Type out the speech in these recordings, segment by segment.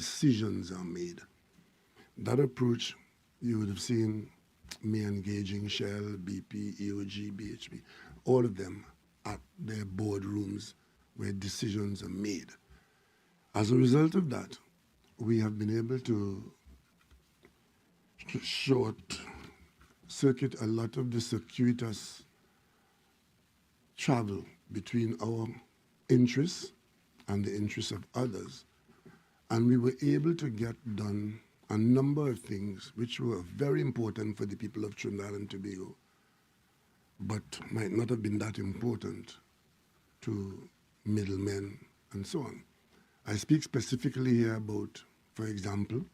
decisions are made. That approach, you would have seen me engaging Shell, BP, EOG, BHP, all of them at their boardrooms where decisions are made. As a result of that, we have been able to short circuit a lot of the circuitous travel between our interests and the interests of others. And we were able to get done a number of things which were very important for the people of Trinidad and Tobago, but might not have been that important to middlemen and so on. I speak specifically here about, for example,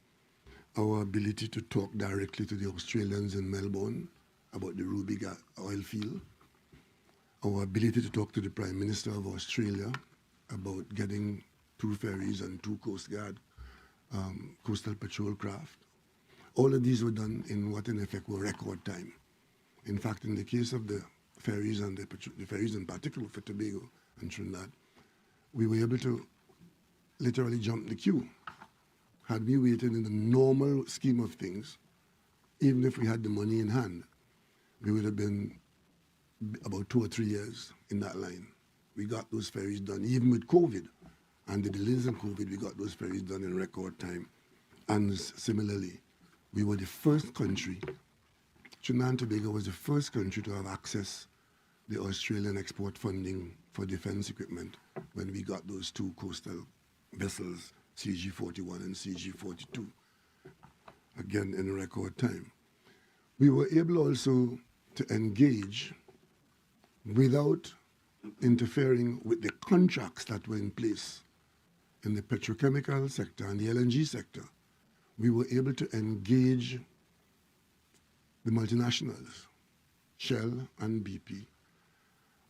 our ability to talk directly to the Australians in Melbourne about the Ruby oil field, our ability to talk to the Prime Minister of Australia about getting 2 ferries and 2 Coast Guard coastal patrol craft. All of these were done in what in effect were record time. In fact, in the case of the ferries and the ferries in particular for Tobago and Trinidad, we were able to literally jump the queue. Had we waited in the normal scheme of things, even if we had the money in hand, we would have been about 2 or 3 years in that line. We got those ferries done, even with COVID. And the delays in COVID, we got those ferries done in record time. And similarly, we were the first country, Trinidad and Tobago was the first country to have access the Australian export funding for defense equipment when we got those 2 coastal vessels, CG-41 and CG-42, again in record time. We were able also to engage without interfering with the contracts that were in place in the petrochemical sector and the LNG sector. We were able to engage the multinationals, Shell and BP.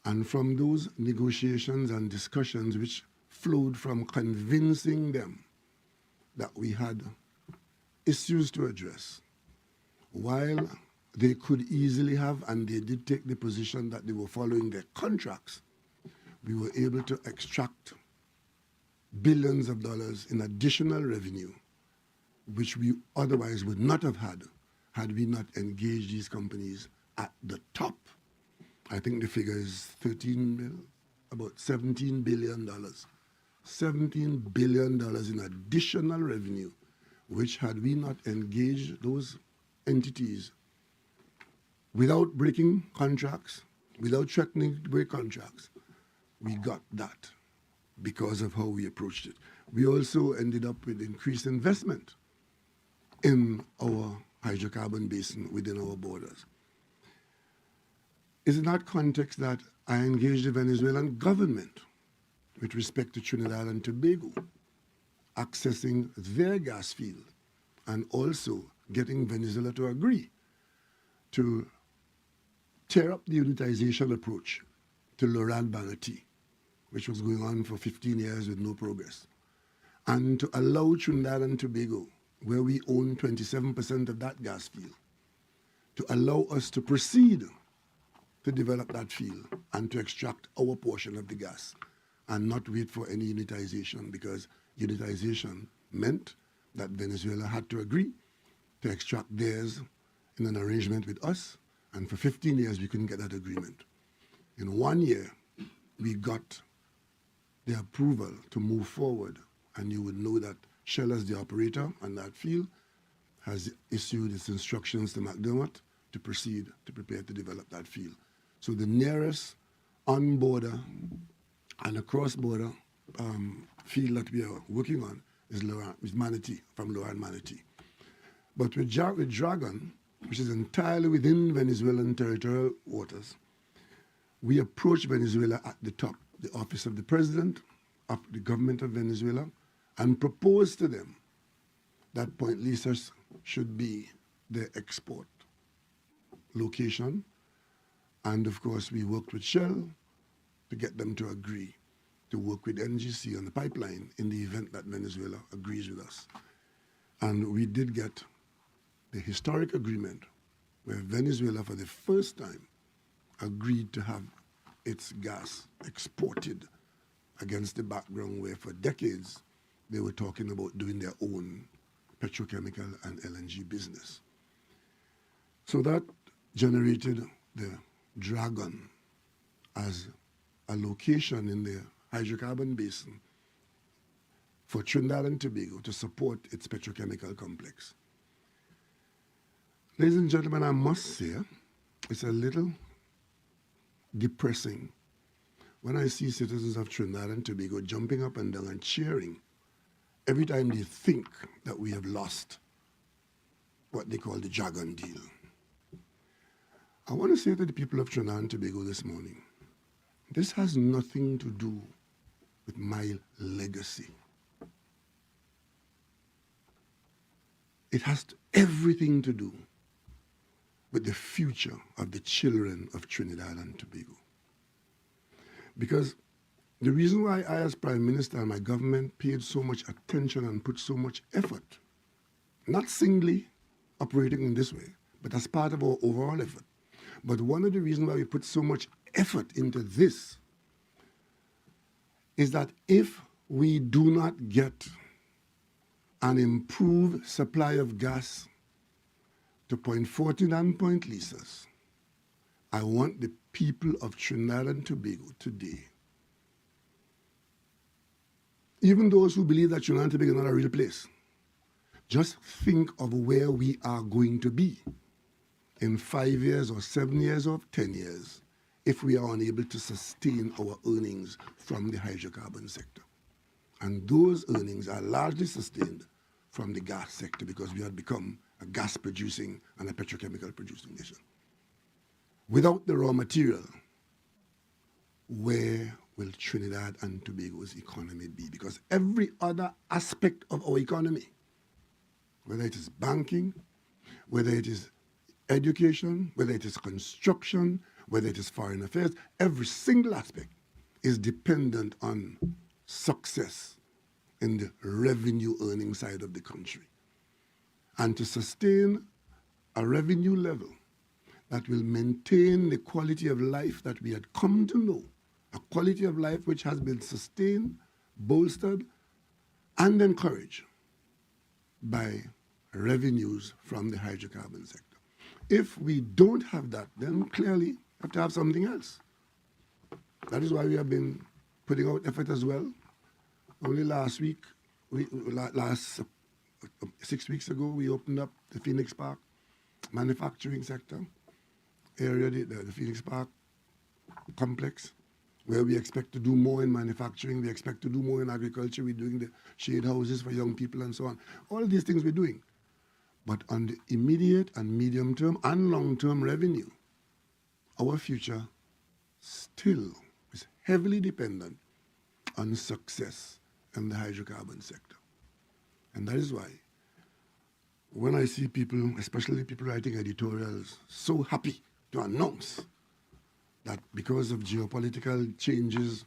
And from those negotiations and discussions which flowed from convincing them that we had issues to address, while they could easily have, and they did take the position that they were following their contracts, we were able to extract billions of dollars in additional revenue, which we otherwise would not have had we not engaged these companies at the top. I think the figure is about $17 billion. $17 billion in additional revenue, which had we not engaged those entities without breaking contracts, without threatening to break contracts, we got that because of how we approached it. We also ended up with increased investment in our hydrocarbon basin within our borders. It's in that context that I engaged the Venezuelan government with respect to Trinidad and Tobago, accessing their gas field and also getting Venezuela to agree to tear up the unitization approach to Laurent Banati, which was going on for 15 years with no progress, and to allow Trinidad and Tobago, where we own 27% of that gas field, to allow us to proceed to develop that field and to extract our portion of the gas and not wait for any unitization, because unitization meant that Venezuela had to agree to extract theirs in an arrangement with us, and for 15 years we couldn't get that agreement. In 1 year, we got the approval to move forward, and you would know that Shell, as the operator on that field, has issued its instructions to McDermott to proceed to prepare to develop that field. So the nearest on-border and a cross-border field that we are working on is Manatee, from Laurent Manatee. But with Dragon, which is entirely within Venezuelan territorial waters, we approached Venezuela at the top, the office of the president of the government of Venezuela, and proposed to them that Point Lisa should be their export location. And of course, we worked with Shell to get them to agree to work with NGC on the pipeline in the event that Venezuela agrees with us. And we did get the historic agreement where Venezuela, for the first time, agreed to have its gas exported, against the background where for decades they were talking about doing their own petrochemical and LNG business. So that generated the Dragon as a location in the hydrocarbon basin for Trinidad and Tobago to support its petrochemical complex. Ladies and gentlemen, I must say, it's a little depressing when I see citizens of Trinidad and Tobago jumping up and down and cheering every time they think that we have lost what they call the Dragon deal. I want to say to the people of Trinidad and Tobago this morning, this has nothing to do with my legacy. It has everything to do with the future of the children of Trinidad and Tobago. Because the reason why I, as Prime Minister, and my government paid so much attention and put so much effort, not singly operating in this way, but as part of our overall effort. But one of the reasons why we put so much effort into this is that if we do not get an improved supply of gas to Point 14 and Point Lisas, I want the people of Trinidad and Tobago today, even those who believe that Trinidad and Tobago is not a real place, just think of where we are going to be in 5 years or 7 years or 10 years if we are unable to sustain our earnings from the hydrocarbon sector. And those earnings are largely sustained from the gas sector because we have become a gas producing and a petrochemical producing nation. Without the raw material, where will Trinidad and Tobago's economy be? Because every other aspect of our economy, whether it is banking, whether it is education, whether it is construction, whether it is foreign affairs, every single aspect is dependent on success in the revenue earning side of the country. And to sustain a revenue level that will maintain the quality of life that we had come to know, a quality of life which has been sustained, bolstered, and encouraged by revenues from the hydrocarbon sector. If we don't have that, then clearly we have to have something else. That is why we have been putting out effort as well. Only last 6 weeks ago, we opened up the Phoenix Park manufacturing sector area, the Phoenix Park complex, where we expect to do more in manufacturing, we expect to do more in agriculture, we're doing the shade houses for young people and so on. All these things we're doing. But on the immediate and medium term and long term revenue, our future still is heavily dependent on success in the hydrocarbon sector. And that is why when I see people, especially people writing editorials, so happy to announce that because of geopolitical changes,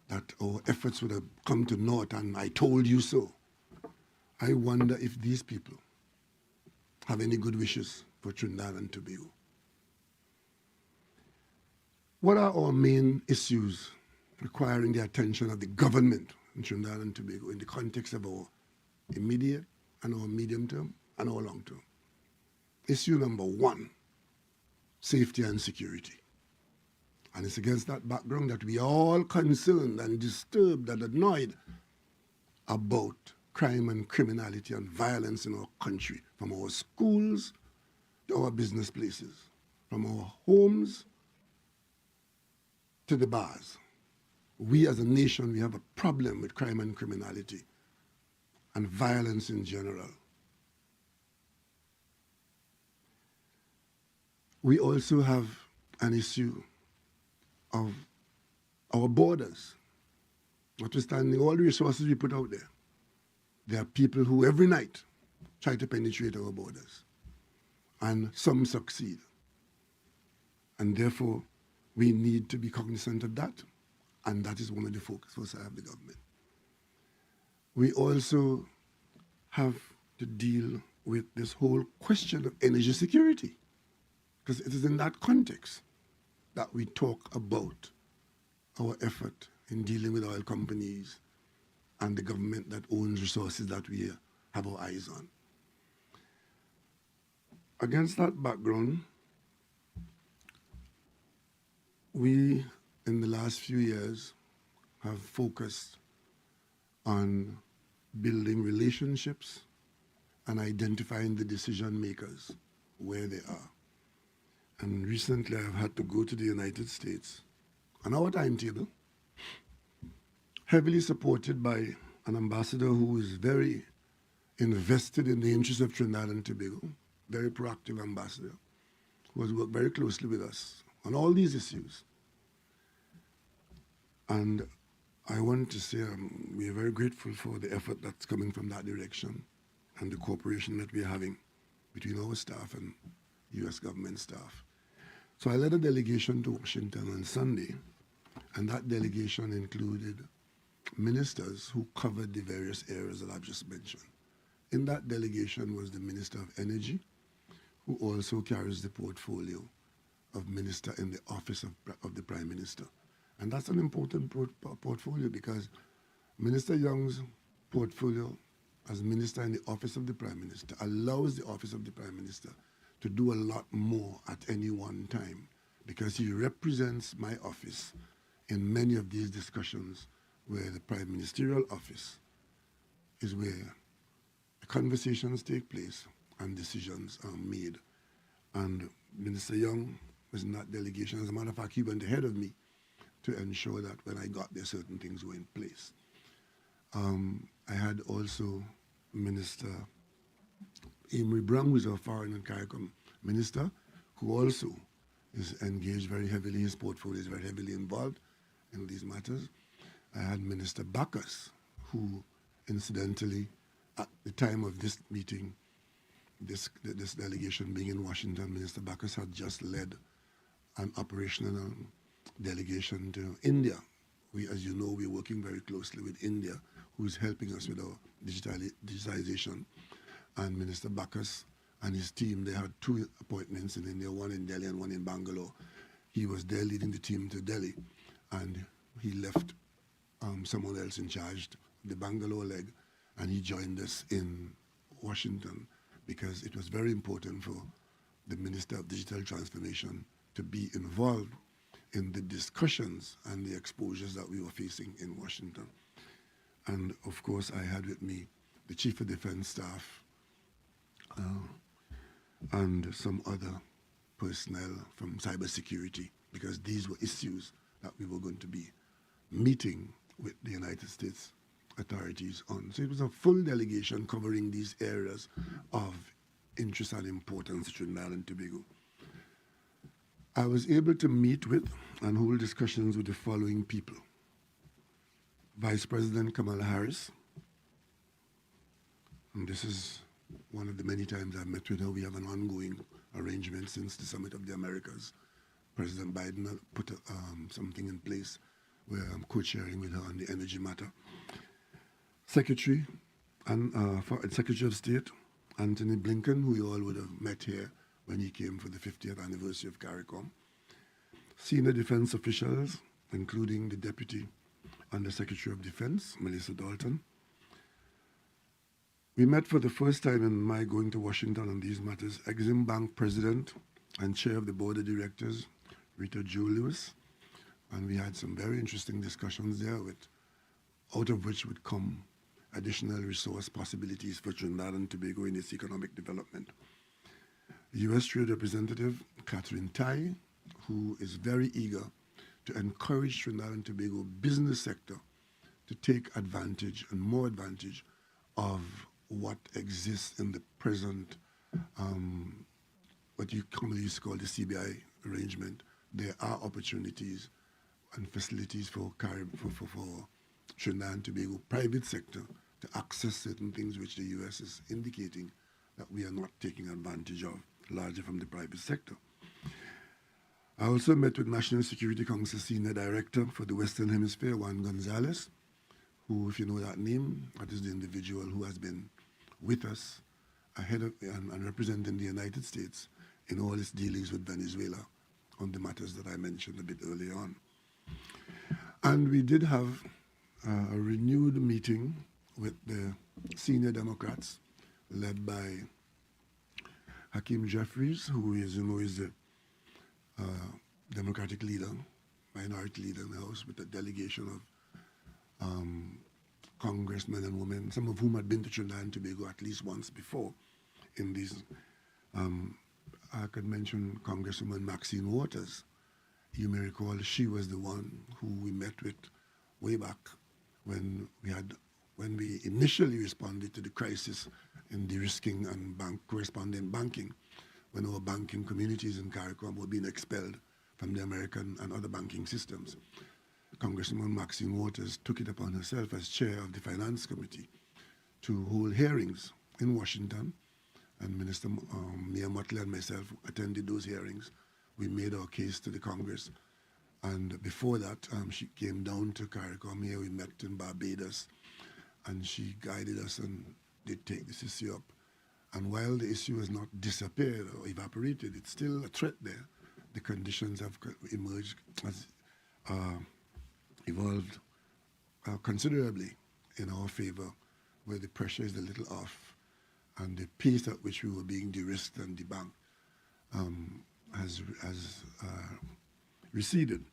that our efforts would have come to naught and I told you so, I wonder if these people have any good wishes for Trinidad and Tobago. What are our main issues requiring the attention of the government in Trinidad and Tobago in the context of our immediate and our medium term and our long term? Issue number one, safety and security. And it's against that background that we are all concerned and disturbed and annoyed about crime and criminality and violence in our country, from our schools to our business places, from our homes to the bars. We as a nation, we have a problem with crime and criminality and violence in general. We also have an issue of our borders. Notwithstanding all the resources we put out there, there are people who every night try to penetrate our borders, and some succeed. And therefore, we need to be cognizant of that, and that is one of the focus for the government. We also have to deal with this whole question of energy security, because it is in that context that we talk about our effort in dealing with oil companies and the government that owns resources that we have our eyes on. Against that background, we, in the last few years, have focused on building relationships and identifying the decision makers where they are. And recently I've had to go to the United States on our timetable, heavily supported by an ambassador who is very invested in the interests of Trinidad and Tobago, very proactive ambassador, who has worked very closely with us on all these issues. And I want to say we are very grateful for the effort that's coming from that direction and the cooperation that we're having between our staff and U.S. government staff. So I led a delegation to Washington on Sunday, and that delegation included ministers who covered the various areas that I've just mentioned. In that delegation was the Minister of Energy, who also carries the portfolio of Minister in the Office of the Prime Minister. And that's an important portfolio because Minister Young's portfolio as Minister in the Office of the Prime Minister allows the Office of the Prime Minister to do a lot more at any one time because he represents my office in many of these discussions where the Prime Ministerial Office is where the conversations take place and decisions are made. And Minister Young was in that delegation. As a matter of fact, he went ahead of me to ensure that when I got there, certain things were in place. I had also Minister Amory Brown, who is our Foreign and CARICOM Minister, who also is engaged very heavily, his portfolio is very heavily involved in these matters. I had Minister Bacchus, who incidentally, at the time of this meeting, this delegation being in Washington, Minister Bacchus had just led an operational delegation to India. We, as you know, we're working very closely with India, who's helping us with our digitization. And Minister Bacchus and his team, they had 2 appointments in India, one in Delhi and one in Bangalore. He was there leading the team to Delhi, and he left someone else in charge, the Bangalore leg, and he joined us in Washington because it was very important for the Minister of Digital Transformation to be involved in the discussions and the exposures that we were facing in Washington. And of course, I had with me the Chief of Defense Staff and some other personnel from cybersecurity, because these were issues that we were going to be meeting with the United States authorities on. So it was a full delegation covering these areas of interest and importance to Trinidad and Tobago. I was able to meet with and hold discussions with the following people: Vice President Kamala Harris, and this is one of the many times I've met with her. We have an ongoing arrangement since the Summit of the Americas. President Biden put something in place where I'm co-chairing with her on the energy matter. Secretary of State Anthony Blinken, who you all would have met here when he came for the 50th anniversary of CARICOM. Senior defense officials, including the Deputy Under Secretary of Defense, Melissa Dalton. We met for the first time in my going to Washington on these matters, Exim Bank President and Chair of the Board of Directors, Rita Jo Lewis, and we had some very interesting discussions there, out of which would come additional resource possibilities for Trinidad and Tobago in its economic development. U.S. Trade Representative Catherine Tai, who is very eager to encourage Trinidad and Tobago business sector to take advantage and more advantage of what exists in the present, what you commonly used to call the CBI arrangement. There are opportunities and facilities for Trinidad and Tobago private sector to access certain things which the U.S. is indicating that we are not taking advantage of, largely from the private sector. I also met with National Security Council Senior Director for the Western Hemisphere, Juan Gonzalez, who, if you know that name, that is the individual who has been with us ahead of and representing the United States in all its dealings with Venezuela on the matters that I mentioned a bit earlier on. And we did have a renewed meeting with the senior Democrats, led by Hakeem Jeffries, who is, is the Democratic leader, minority leader in the House, with a delegation of congressmen and women, some of whom had been to Trinidad and Tobago at least once before in these. I could mention Congresswoman Maxine Waters. You may recall she was the one who we met with way back when we initially responded to the crisis in de-risking and correspondent banking, when our banking communities in CARICOM were being expelled from the American and other banking systems. Congresswoman Maxine Waters took it upon herself as chair of the Finance Committee to hold hearings in Washington, and Minister Mia Motley and myself attended those hearings. We made our case to the Congress, and before that, she came down to CARICOM here. We met in Barbados, and she guided us and did take this issue up. And while the issue has not disappeared or evaporated, it's still a threat there. The conditions have emerged, has evolved considerably in our favor, where the pressure is a little off, and the pace at which we were being de-risked and debanked has receded.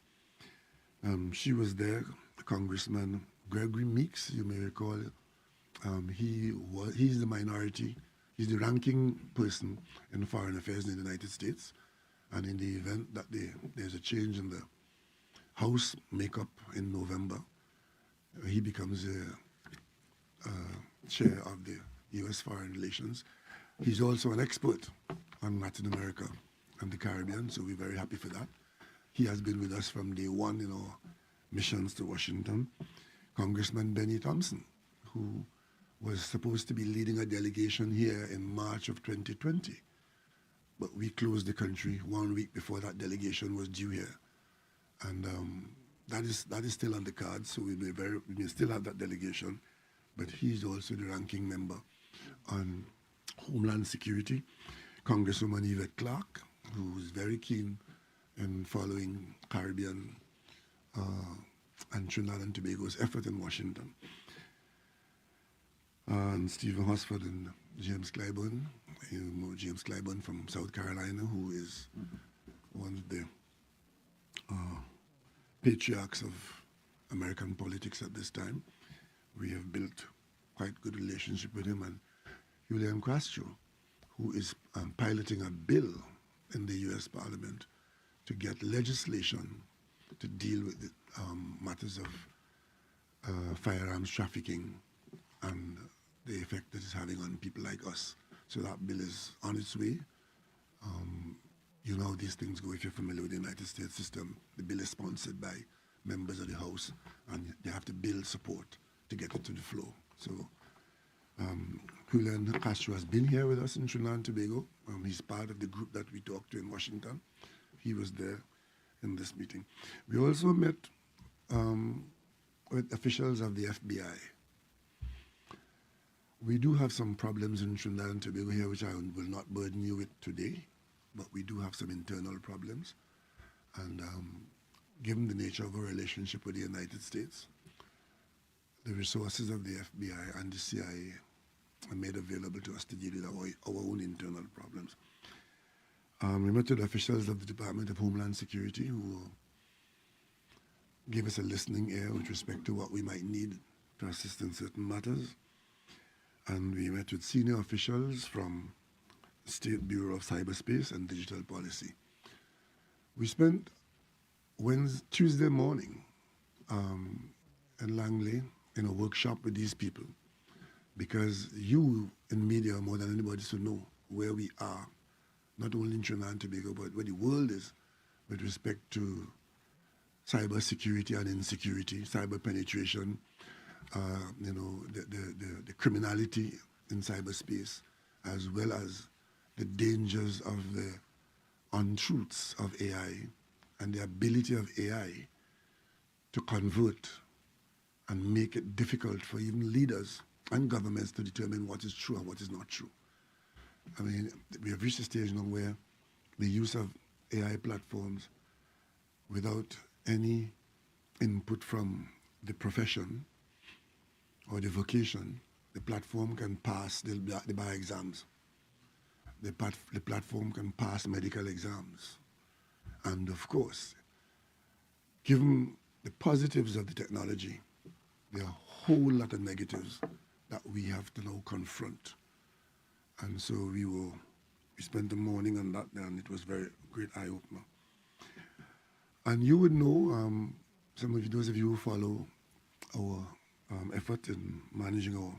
She was there, Congressman Gregory Meeks, you may recall. He's the minority. He's the ranking person in foreign affairs in the United States. And in the event that there's a change in the House makeup in November, he becomes the chair of the U.S. Foreign Relations. He's also an expert on Latin America and the Caribbean, so we're very happy for that. He has been with us from day one in our missions to Washington. Congressman Benny Thompson, who was supposed to be leading a delegation here in March of 2020, but we closed the country 1 week before that delegation was due here. And that is still on the cards, so we may still have that delegation, but he's also the ranking member on Homeland Security. Congresswoman Yvette Clarke, who is very keen in following Caribbean and Trinidad and Tobago's effort in Washington. And Stephen Hosford and James Clyburn, James Clyburn from South Carolina, who is one of the patriarchs of American politics at this time. We have built quite good relationship with him, and Julian Castro, who is piloting a bill in the U.S. Parliament to get legislation to deal with the matters of firearms trafficking and the effect that it's having on people like us. So that bill is on its way. You know how these things go if you're familiar with the United States system. The bill is sponsored by members of the House, and they have to build support to get it to the floor. So Julian Castro has been here with us in Trinidad and Tobago. He's part of the group that we talked to in Washington. He was there in this meeting. We also met with officials of the FBI. We do have some problems in Trinidad and Tobago here, which I will not burden you with today, but we do have some internal problems. And given the nature of our relationship with the United States, the resources of the FBI and the CIA are made available to us to deal with our own internal problems. We met with officials of the Department of Homeland Security who gave us a listening ear with respect to what we might need to assist in certain matters. And we met with senior officials from the State Bureau of Cyberspace and Digital Policy. We spent Tuesday morning in Langley in a workshop with these people, because you in media more than anybody should know where we are, not only in Trinidad and Tobago, but where the world is with respect to cyber security and insecurity, cyber penetration, the criminality in cyberspace, as well as the dangers of the untruths of AI and the ability of AI to convert and make it difficult for even leaders and governments to determine what is true and what is not true. I mean, we have reached a stage now where the use of AI platforms without any input from the profession or the vocation, the platform can pass the bar exams. The platform can pass medical exams. And of course, given the positives of the technology, there are a whole lot of negatives that we have to now confront. And so we spent the morning on that, and it was very great eye-opener. And you would know, those of you who follow our effort in managing our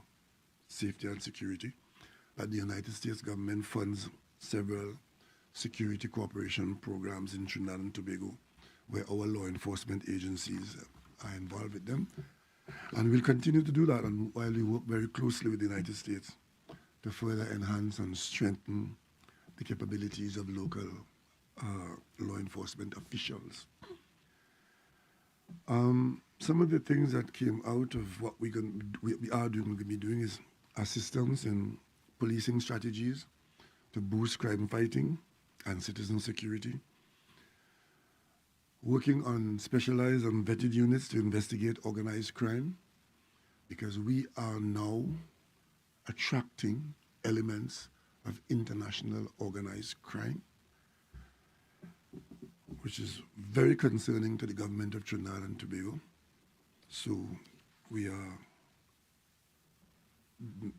safety and security, that the United States government funds several security cooperation programs in Trinidad and Tobago, where our law enforcement agencies are involved with them. And we'll continue to do that, and while we work very closely with the United States to further enhance and strengthen the capabilities of local law enforcement officials. Some of the things that came out of what we are going to be doing is assistance in policing strategies to boost crime fighting and citizen security, working on specialized and vetted units to investigate organized crime, because we are now attracting elements of international organized crime, which is very concerning to the government of Trinidad and Tobago. So we are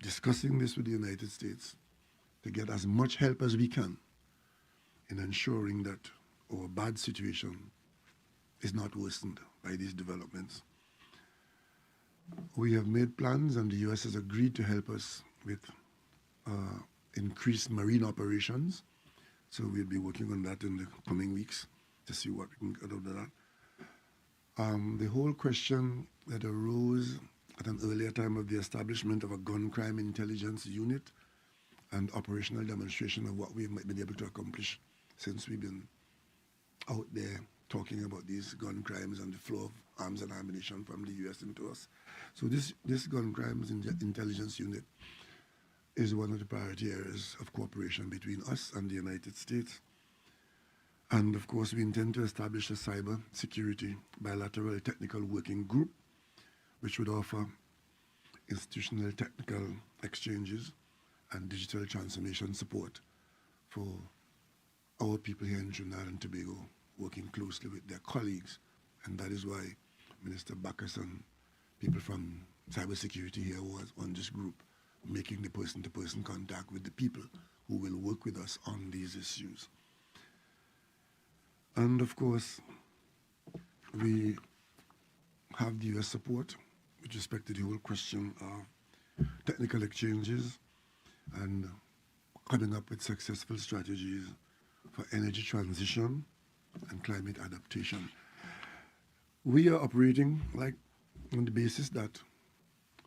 discussing this with the United States to get as much help as we can in ensuring that our bad situation is not worsened by these developments. We have made plans, and the US has agreed to help us with increased marine operations. So we'll be working on that in the coming weeks to see what we can get out of that. The whole question that arose at an earlier time of the establishment of a gun crime intelligence unit and operational demonstration of what we've been able to accomplish since we've been out there talking about these gun crimes and the flow of arms and ammunition from the US into us. So this gun crimes intelligence unit is one of the priority areas of cooperation between us and the United States. And of course, we intend to establish a cyber security bilateral technical working group, which would offer institutional technical exchanges and digital transformation support for our people here in Trinidad and Tobago, working closely with their colleagues. And that is why Minister Bacchus and people from cybersecurity here was on this group, making the person-to-person contact with the people who will work with us on these issues. And of course, we have the US support with respect to the whole question of technical exchanges and coming up with successful strategies for energy transition and climate adaptation. We are operating on the basis that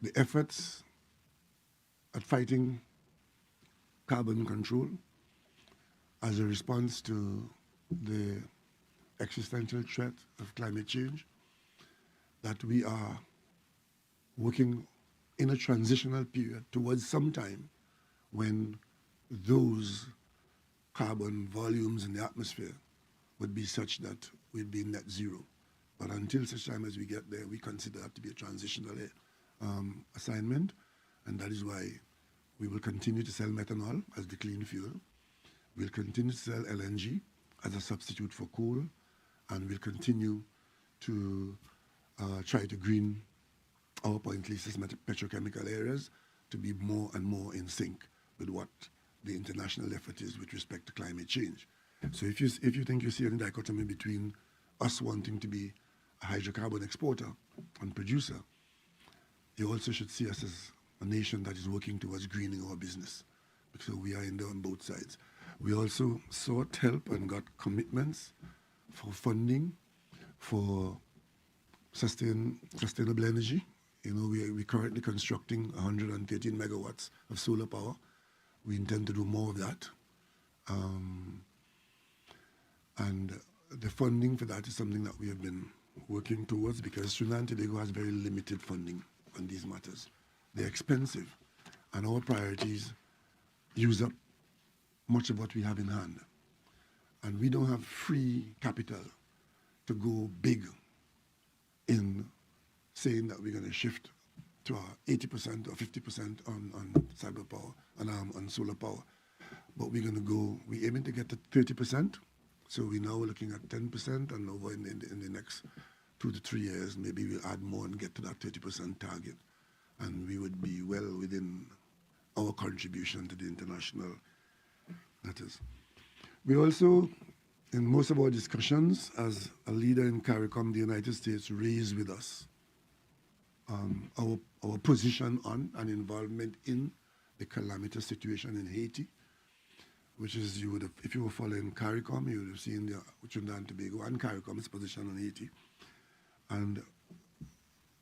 the efforts at fighting carbon control as a response to the existential threat of climate change, that we are working in a transitional period towards some time when those carbon volumes in the atmosphere would be such that we'd be net zero. But until such time as we get there, we consider that to be a transitional assignment, and that is why we will continue to sell methanol as the clean fuel. We'll continue to sell LNG as a substitute for coal, and we'll continue to try to green our Point Lisas petrochemical areas to be more and more in sync with what the international effort is with respect to climate change. So if you think you see any dichotomy between us wanting to be a hydrocarbon exporter and producer, you also should see us as a nation that is working towards greening our business. So we are in there on both sides. We also sought help and got commitments for funding for sustainable energy. You know, we're currently constructing 113 megawatts of solar power. We intend to do more of that. And the funding for that is something that we have been working towards, because Trinidad and Tobago has very limited funding on these matters. They're expensive, and our priorities use up much of what we have in hand. And we don't have free capital to go big in saying that we're going to shift to 80% or 50% on cyber power and on solar power. But we're aiming to get to 30%. So we're now looking at 10%, and over in the next 2 to 3 years, maybe we'll add more and get to that 30% target. And we would be well within our contribution to the international matters. We also, in most of our discussions, as a leader in CARICOM, the United States raised with us our position on and involvement in the calamitous situation in Haiti, which is, if you were following CARICOM, you would have seen the Trinidad and Tobago and CARICOM's position on Haiti. And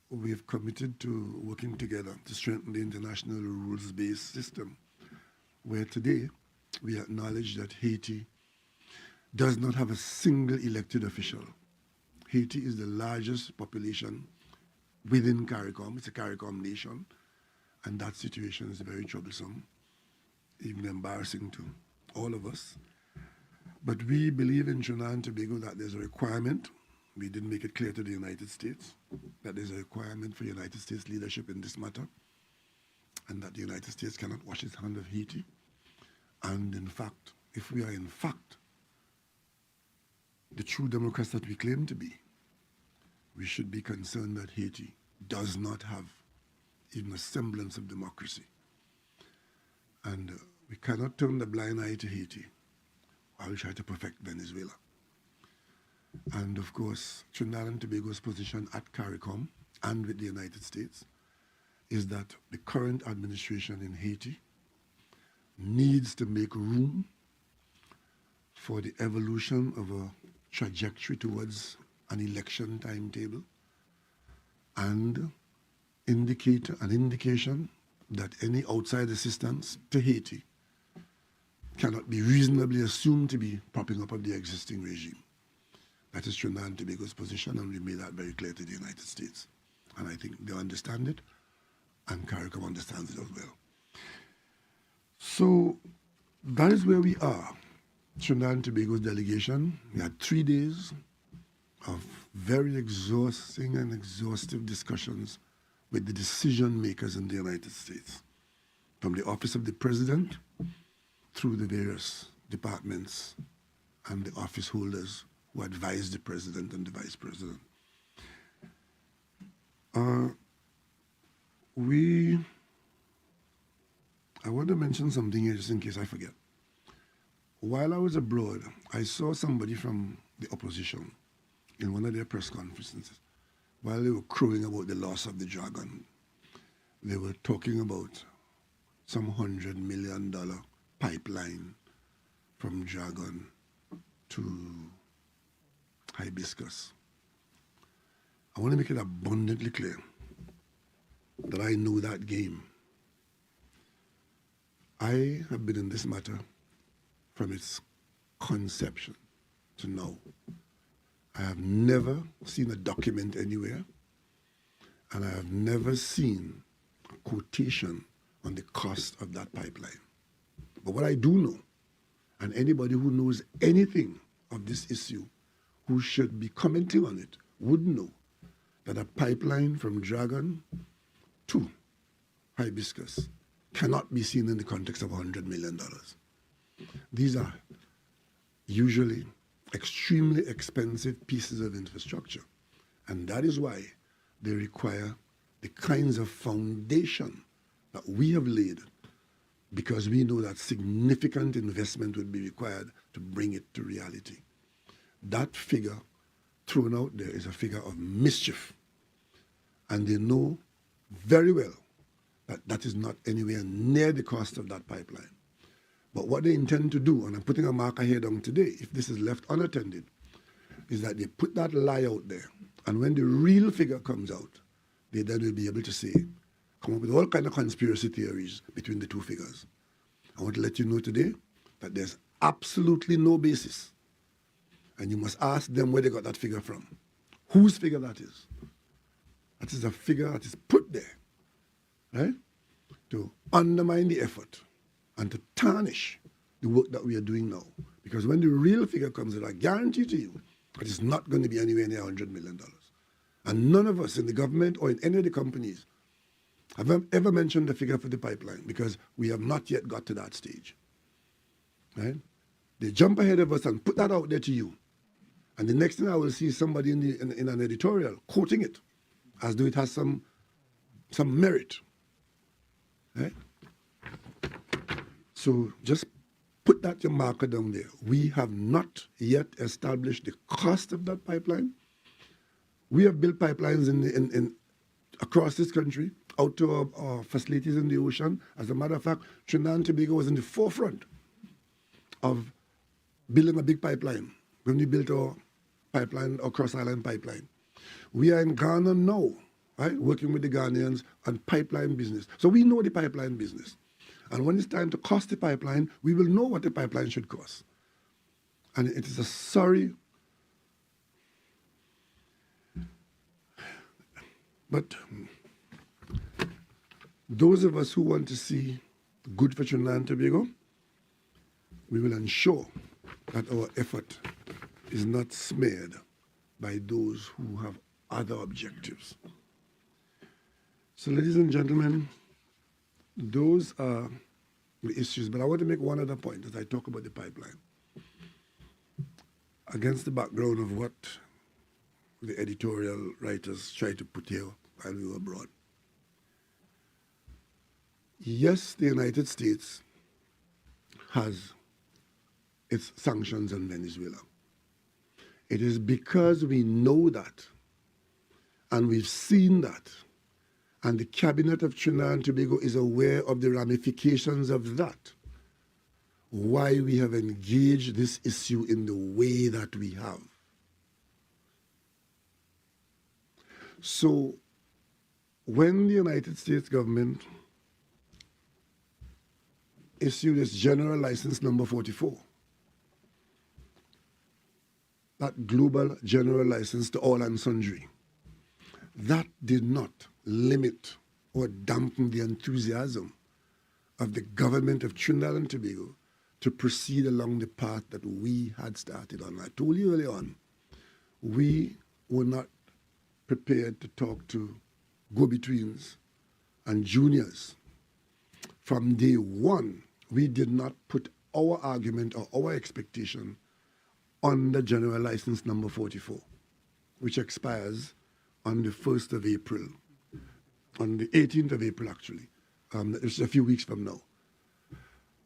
we've committed to working together to strengthen the international rules-based system, where today we acknowledge that Haiti does not have a single elected official. Haiti is the largest population within CARICOM. It's a CARICOM nation, and that situation is very troublesome, even embarrassing to all of us. But we believe in Trinidad and Tobago that there's a requirement. We didn't make it clear to the United States that there's a requirement for United States leadership in this matter, and that the United States cannot wash its hand of Haiti. And in fact, if we are in fact the true Democrats that we claim to be, we should be concerned that Haiti does not have even a semblance of democracy. And we cannot turn the blind eye to Haiti while we try to perfect Venezuela. And of course, Trinidad and Tobago's position at CARICOM and with the United States is that the current administration in Haiti needs to make room for the evolution of a trajectory towards an election timetable and an indication that any outside assistance to Haiti cannot be reasonably assumed to be propping up of the existing regime. That is Trinidad and Tobago's position, and we made that very clear to the United States. And I think they understand it, and CARICOM understands it as well. So that is where we are. Trinidad and Tobago's delegation, we had 3 days of very exhausting and exhaustive discussions with the decision makers in the United States, from the office of the president through the various departments and the office holders who advise the president and the vice president. I want to mention something here just in case I forget. While I was abroad, I saw somebody from the opposition in one of their press conferences. While they were crowing about the loss of the Dragon, they were talking about some $100 million pipeline from Dragon to Hibiscus. I want to make it abundantly clear that I know that game. I have been in this matter from its conception to now. I have never seen a document anywhere, and I have never seen a quotation on the cost of that pipeline. But what I do know, and anybody who knows anything of this issue who should be commenting on it would know, that a pipeline from Dragon to Hibiscus cannot be seen in the context of $100 million. These are usually extremely expensive pieces of infrastructure, and that is why they require the kinds of foundation that we have laid, because we know that significant investment would be required to bring it to reality. That figure thrown out there is a figure of mischief, and they know very well that that is not anywhere near the cost of that pipeline. But what they intend to do, and I'm putting a marker here down today, if this is left unattended, is that they put that lie out there, and when the real figure comes out, they then will be able to say, come up with all kinds of conspiracy theories between the two figures. I want to let you know today that there's absolutely no basis, and you must ask them where they got that figure from, whose figure that is. That is a figure that is put there, right, to undermine the effort and to tarnish the work that we are doing now. Because when the real figure comes out, I guarantee to you that it's not going to be anywhere near $100 million. And none of us in the government or in any of the companies I've ever mentioned the figure for the pipeline because we have not yet got to that stage. Right? They jump ahead of us and put that out there to you. And the next thing I will see is somebody in an editorial quoting it as though it has some merit. Right? So just put that your marker down there. We have not yet established the cost of that pipeline. We have built pipelines in across this country, out to our facilities in the ocean. As a matter of fact, Trinidad and Tobago was in the forefront of building a big pipeline when we built our pipeline, our cross-island pipeline. We are in Ghana now, right, working with the Ghanaians on pipeline business. So we know the pipeline business. And when it's time to cost the pipeline, we will know what the pipeline should cost. And it is a sorry, but those of us who want to see good for Trinidad and Tobago, we will ensure that our effort is not smeared by those who have other objectives. So, ladies and gentlemen, those are the issues. But I want to make one other point as I talk about the pipeline. Against the background of what the editorial writers tried to put here while we were abroad. Yes, the United States has its sanctions on Venezuela. It is because we know that and we've seen that, and the cabinet of Trinidad and Tobago is aware of the ramifications of that, why we have engaged this issue in the way that we have. So when the United States government issued its general license number 44, that global general license to all and sundry, that did not limit or dampen the enthusiasm of the government of Trinidad and Tobago to proceed along the path that we had started on. I told you early on, we were not prepared to talk to go-betweens and juniors. From day one, we did not put our argument or our expectation on the general license number 44, which expires on the 1st of April, on the 18th of April, actually. It's a few weeks from now.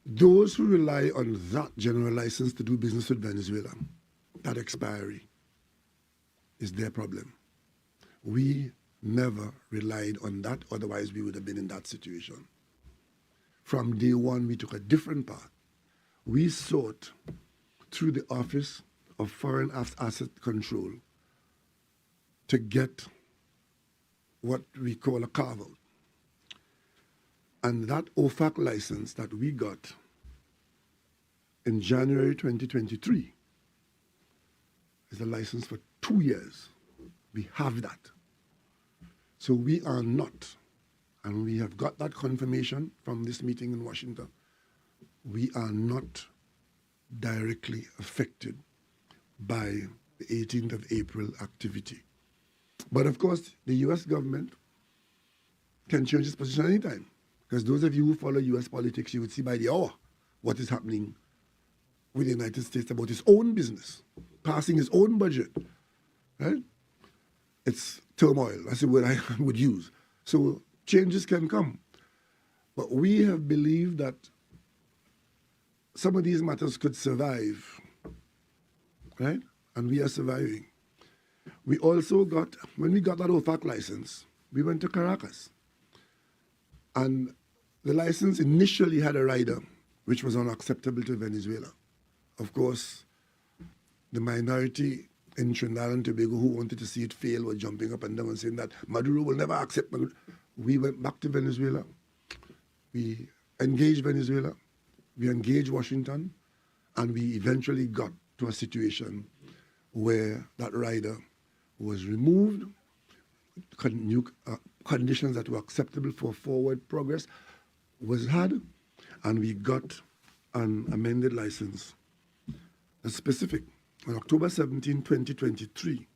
Those who rely on that general license to do business with Venezuela, that expiry, is their problem. We never relied on that, otherwise we would have been in that situation. From day one, we took a different path. We sought, through the Office of Foreign Asset Control, to get what we call a carve-out. And that OFAC license that we got in January 2023 is a license for 2 years. We have that. So we are not, and we have got that confirmation from this meeting in Washington, we are not directly affected by the 18th of April activity. But of course, the US government can change its position anytime. Because those of you who follow US politics, you would see by the hour what is happening with the United States about its own business, passing its own budget, right? It's turmoil, that's the word I would use. So changes can come. But we have believed that some of these matters could survive, right? And we are surviving. We also got, when we got that OFAC license, we went to Caracas. And the license initially had a rider which was unacceptable to Venezuela. Of course, the minority in Trinidad and Tobago who wanted to see it fail were jumping up and down and saying that Maduro will never accept Maduro. We went back to Venezuela. We engaged Venezuela. We engaged Washington. And we eventually got to a situation where that rider was removed, conditions that were acceptable for forward progress was had, and we got an amended license. That's specific. On October 17, 2023,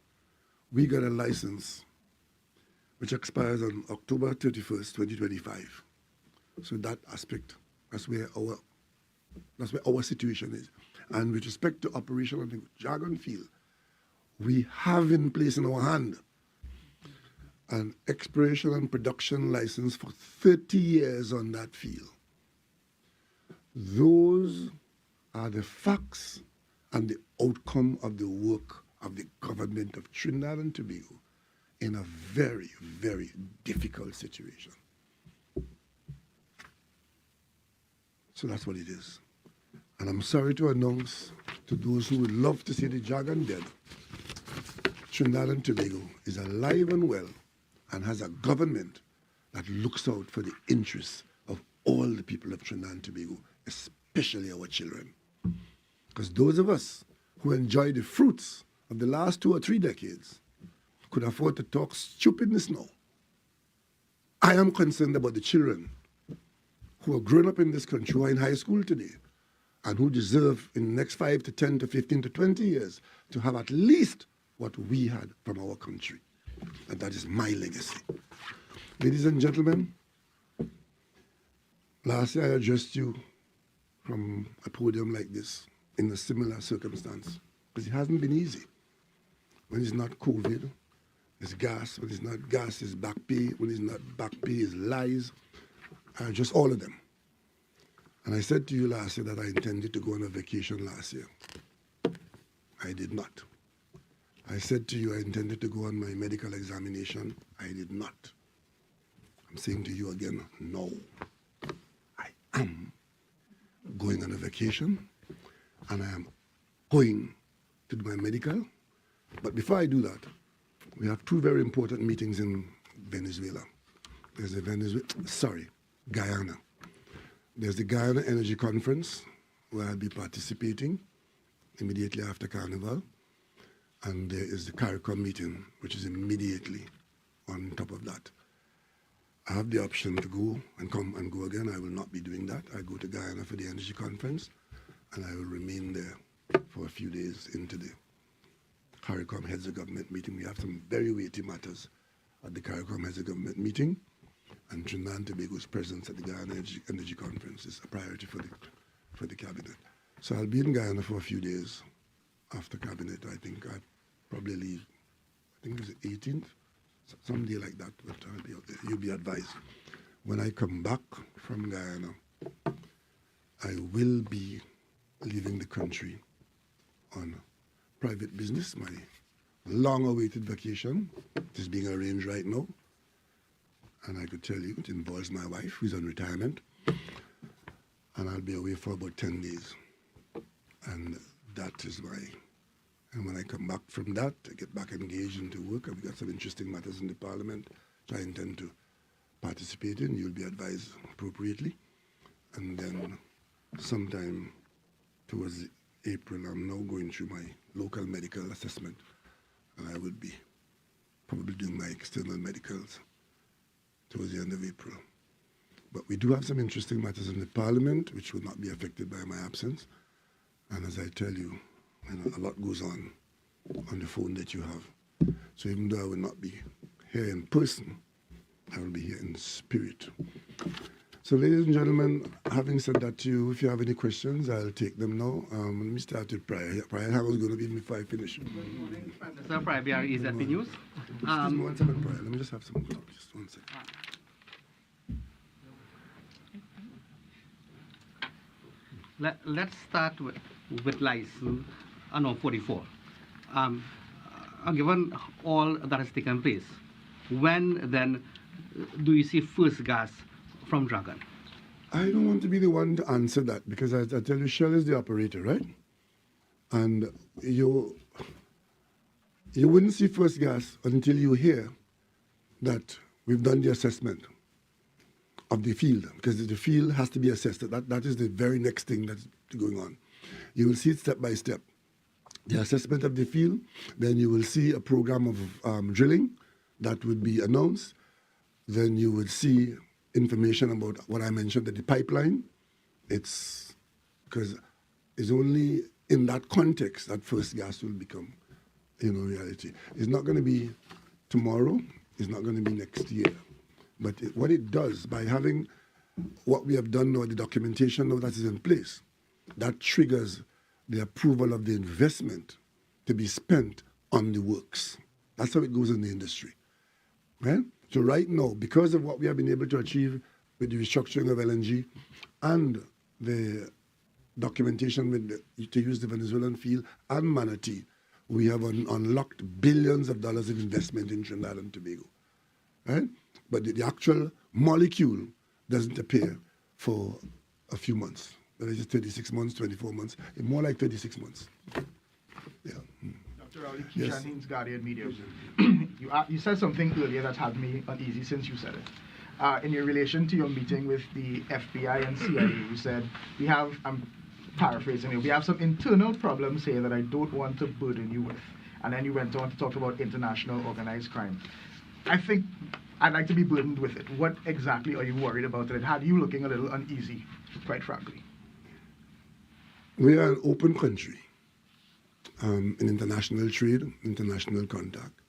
we got a license which expires on October 31st, 2025. So that aspect, that's where our situation is. And with respect to operation on the Jargon field, we have in place in our hand an exploration and production license for 30 years on that field. Those are the facts and the outcome of the work of the government of Trinidad and Tobago in a very, very difficult situation. So that's what it is. And I'm sorry to announce to those who would love to see the Jargon dead, Trinidad and Tobago is alive and well and has a government that looks out for the interests of all the people of Trinidad and Tobago, especially our children. Because those of us who enjoy the fruits of the last 2 or 3 decades could afford to talk stupidness now. I am concerned about the children who are growing up in this country, who are in high school today, and who deserve in the next 5 to 10 to 15 to 20 years to have at least what we had from our country. And that is my legacy. Ladies and gentlemen, last year I addressed you from a podium like this in a similar circumstance, because it hasn't been easy. When it's not COVID, it's gas. When it's not gas, it's back pay. When it's not back pay, it's lies. Just all of them. And I said to you last year that I intended to go on a vacation last year. I did not. I said to you I intended to go on my medical examination. I did not. I'm saying to you again, no. I am going on a vacation, and I am going to do my medical. But before I do that, we have 2 very important meetings in Venezuela. There's Guyana. There's the Guyana Energy Conference, where I'll be participating immediately after Carnival. And there is the CARICOM meeting, which is immediately on top of that. I have the option to go and come and go again. I will not be doing that. I go to Guyana for the Energy Conference, and I will remain there for a few days into the CARICOM Heads of Government meeting. We have some very weighty matters at the CARICOM Heads of Government meeting, and Trinidad and Tobago's presence at the Guyana Energy Conference is a priority for the Cabinet. So I'll be in Guyana for a few days after Cabinet. I think I'd probably leave, I think it was the 18th, some day like that, but you'll be advised. When I come back from Guyana, I will be leaving the country on private business. My long-awaited vacation is being arranged right now. And I could tell you it involves my wife, who's on retirement. And I'll be away for about 10 days. And that is why. And when I come back from that, I get back engaged into work. I've got some interesting matters in the Parliament which I intend to participate in. You'll be advised appropriately. And then sometime towards April, I'm now going through my local medical assessment. And I will be probably doing my external medicals towards the end of April. But we do have some interesting matters in the Parliament which will not be affected by my absence. And as I tell you, a lot goes on the phone that you have. So even though I will not be here in person, I will be here in spirit. So ladies and gentlemen, having said that to you, if you have any questions, I'll take them now. Let me start with Prior. Prior, how was going to be before I finish? Good morning, Mr. Prior, BR EZP News. Excuse me 1 second, Prior. Let me just have some talk. Just 1 second. Let's start with license 44. Given all that has taken place, when then do you see first gas from Dragon? I don't want to be the one to answer that because I tell you, Shell is the operator, right? And you wouldn't see first gas until you hear that we've done the assessment of the field, because the field has to be assessed. That is the very next thing that's going on. You will see it step by step. The assessment of the field, then you will see a program of drilling that would be announced. Then you would see information about what I mentioned, that the pipeline, it's because it's only in that context that first gas will become, reality. It's not going to be tomorrow. It's not going to be next year. But what it does, by having what we have done now, the documentation now that is in place, that triggers the approval of the investment to be spent on the works. That's how it goes in the industry. Right? So right now, because of what we have been able to achieve with the restructuring of LNG and the documentation to use the Venezuelan field and Manatee, we have unlocked billions of dollars of investment in Trinidad and Tobago. Right? But the actual molecule doesn't appear for a few months. Whether it's 36 months, 24 months, more like 36 months. Yeah. Dr. Rowley, Yes. Keishan Haynes, Guardian Media. You said something earlier that had me uneasy since you said it. In your relation to your meeting with the FBI and CIA, you said, we have, I'm paraphrasing here, we have some internal problems here that I don't want to burden you with. And then you went on to talk about international organized crime. I think I'd like to be burdened with it. What exactly are you worried about? It had you looking a little uneasy, quite frankly. We are an open country in international trade, international contact,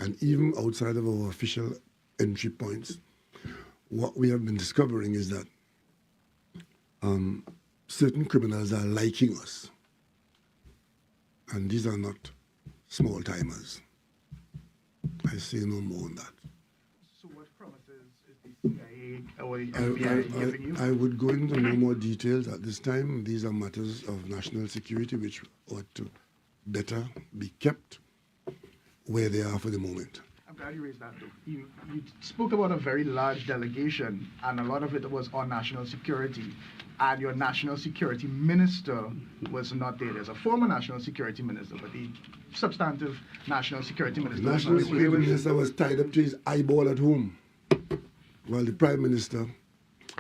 and even outside of our official entry points, what we have been discovering is that certain criminals are liking us, and these are not small timers. I say no more on that. So what promises is the CIA or the FBI giving you? I would go into no more details at this time. These are matters of national security which ought to better be kept where they are for the moment. I'm glad you raised that, though. You spoke about a very large delegation, and a lot of it was on national security, and your national security minister was not there. There's a former national security minister, but the substantive national security minister The was national not there. security minister was tied up to his eyeball at home, while the prime minister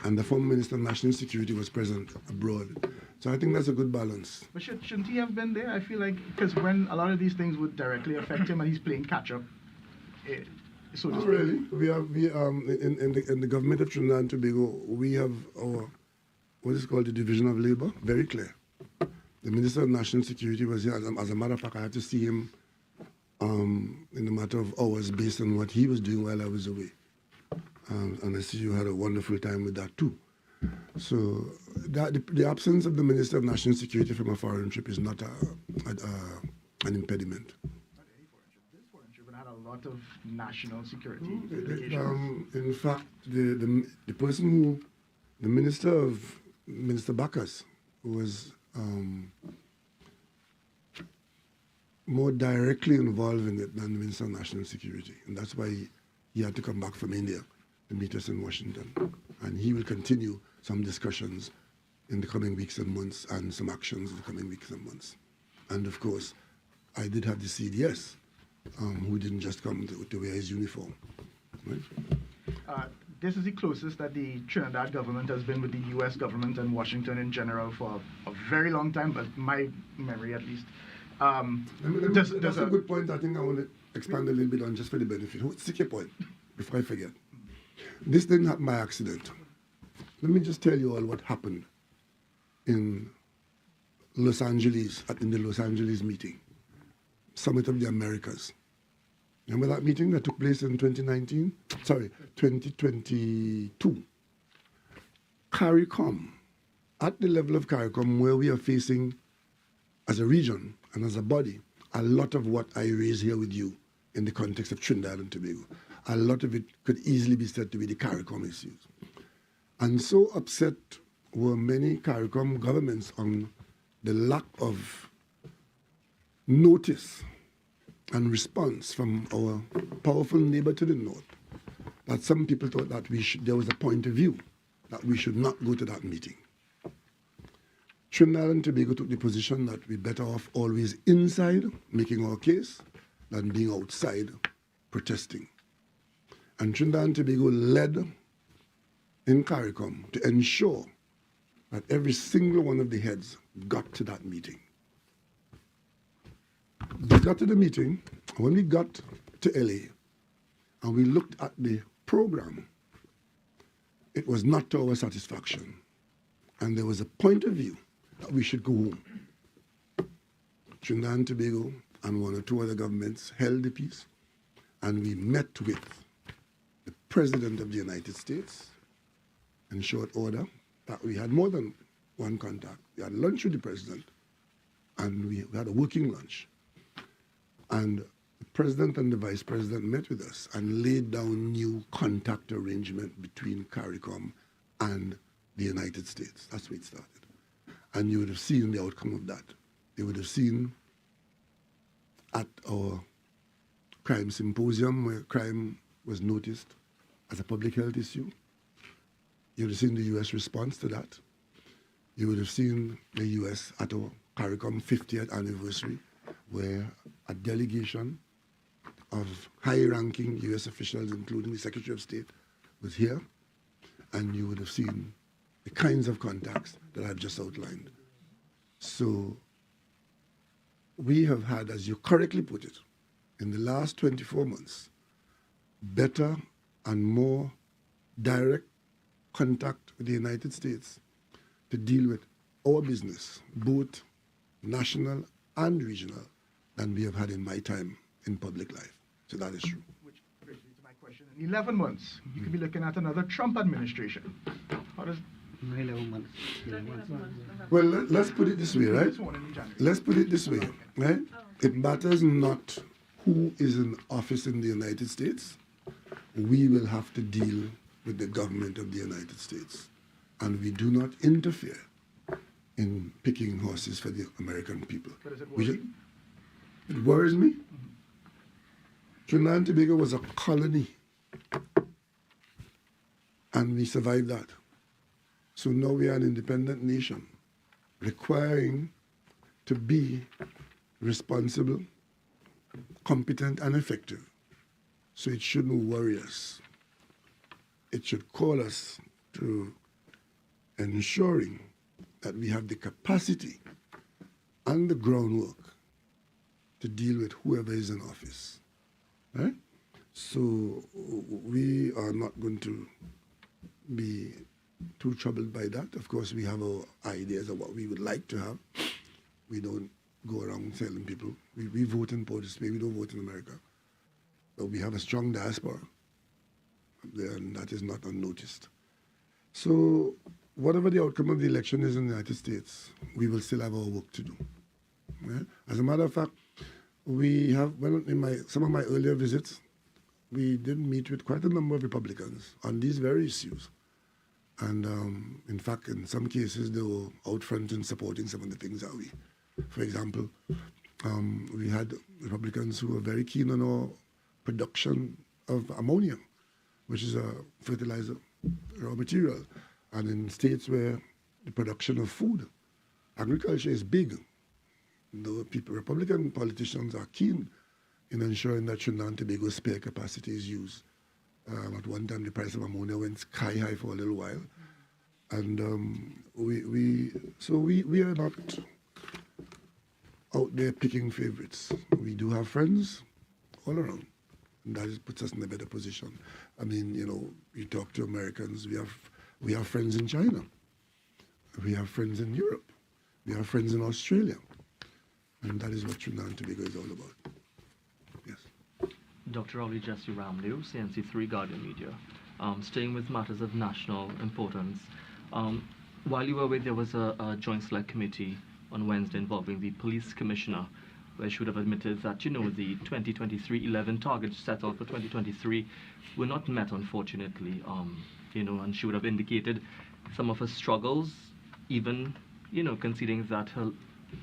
and the former minister of national security was present abroad. So I think that's a good balance. But shouldn't he have been there? I feel like, because when a lot of these things would directly affect him and he's playing catch-up, so to Not speak. really. In the government of Trinidad and Tobago, we have our, what is called the Division of Labor, very clear. The Minister of National Security was here. As a matter of fact, I had to see him in a matter of hours based on what he was doing while I was away. And I see you had a wonderful time with that too. So the absence of the Minister of National Security from a foreign trip is not an impediment. Not any foreign trip. This foreign trip had a lot of national security implications. In fact, the person who, the Minister Bacchus, was more directly involved in it than the Minister of National Security. And that's why he had to come back from India to meet us in Washington. And he will continue some discussions in the coming weeks and months and some actions in the coming weeks and months. And of course, I did have the CDS, who didn't just come to wear his uniform. Right? This is the closest that the Trinidad government has been with the U.S. government and Washington in general for a very long time, but my memory at least. That's a good point. I think I want to expand a little bit on just for the benefit. Stick your point before I forget. This didn't happen by accident. Let me just tell you all what happened in Los Angeles, in the Los Angeles meeting, Summit of the Americas. Remember that meeting that took place in 2019? Sorry, 2022. CARICOM, at the level of CARICOM, where we are facing, as a region and as a body, a lot of what I raise here with you in the context of Trinidad and Tobago. A lot of it could easily be said to be the CARICOM issues. And so upset were many CARICOM governments on the lack of notice and response from our powerful neighbor to the north, that some people thought that there was a point of view that we should not go to that meeting. Trinidad and Tobago took the position that we're better off always inside making our case than being outside protesting. And Trinidad and Tobago led in CARICOM to ensure that every single one of the heads got to that meeting. We got to the meeting. When we got to LA and we looked at the program, it was not to our satisfaction. And there was a point of view that we should go home. Trinidad and Tobago and one or two other governments held the peace, and we met with President of the United States in short order. That we had more than one contact. We had lunch with the President, and we had a working lunch. And the President and the Vice President met with us and laid down new contact arrangement between CARICOM and the United States. That's where it started. And you would have seen the outcome of that. You would have seen at our crime symposium where crime was noticed as a public health issue. You would have seen the U.S. response to that. You would have seen the U.S. at our CARICOM 50th anniversary, where a delegation of high-ranking U.S. officials, including the Secretary of State, was here, and you would have seen the kinds of contacts that I've just outlined. So we have had, as you correctly put it, in the last 24 months, better and more direct contact with the United States to deal with our business, both national and regional, than we have had in my time in public life. So that is true. Which brings me to my question. In 11 months, you could be looking at another Trump administration. How does... 11 months. 11 months. Well, let's put it this way, right? Let's put it this way, right? It matters not who is in office in the United States. We will have to deal with the government of the United States. And we do not interfere in picking horses for the American people. But is it worrying? It worries me. Trinidad and Tobago was a colony. And we survived that. So now we are an independent nation, requiring to be responsible, competent, and effective. So it shouldn't worry us. It should call us to ensuring that we have the capacity and the groundwork to deal with whoever is in office. Right? So we are not going to be too troubled by that. Of course, we have our ideas of what we would like to have. We don't go around telling people. We vote in Port of Spain, we don't vote in America. But we have a strong diaspora there, and that is not unnoticed. So whatever the outcome of the election is in the United States, we will still have our work to do. Right? As a matter of fact, we have, well, in some of my earlier visits, we did meet with quite a number of Republicans on these very issues. And in fact, in some cases, they were out front in supporting some of the things that we, for example, we had Republicans who were very keen on our production of ammonia, which is a fertilizer raw material. And in states where the production of food, agriculture is big, the Republican politicians are keen in ensuring that Trinidad and Tobago's spare capacity is used. At one time, the price of ammonia went sky high for a little while. And we are not out there picking favorites. We do have friends all around. And that puts us in a better position. I mean, you know, you talk to Americans, we have friends in China. We have friends in Europe. We have friends in Australia. And that is what Trinidad and Tobago is all about. Yes. Dr. Rowley Jesse Rowley, CNC3 Guardian Media. Staying with matters of national importance, while you were away, there was a joint select committee on Wednesday involving the police commissioner, where she would have admitted that, you know, the 2023-11 targets set out for 2023 were not met, unfortunately, you know, and she would have indicated some of her struggles, even, you know, conceding that her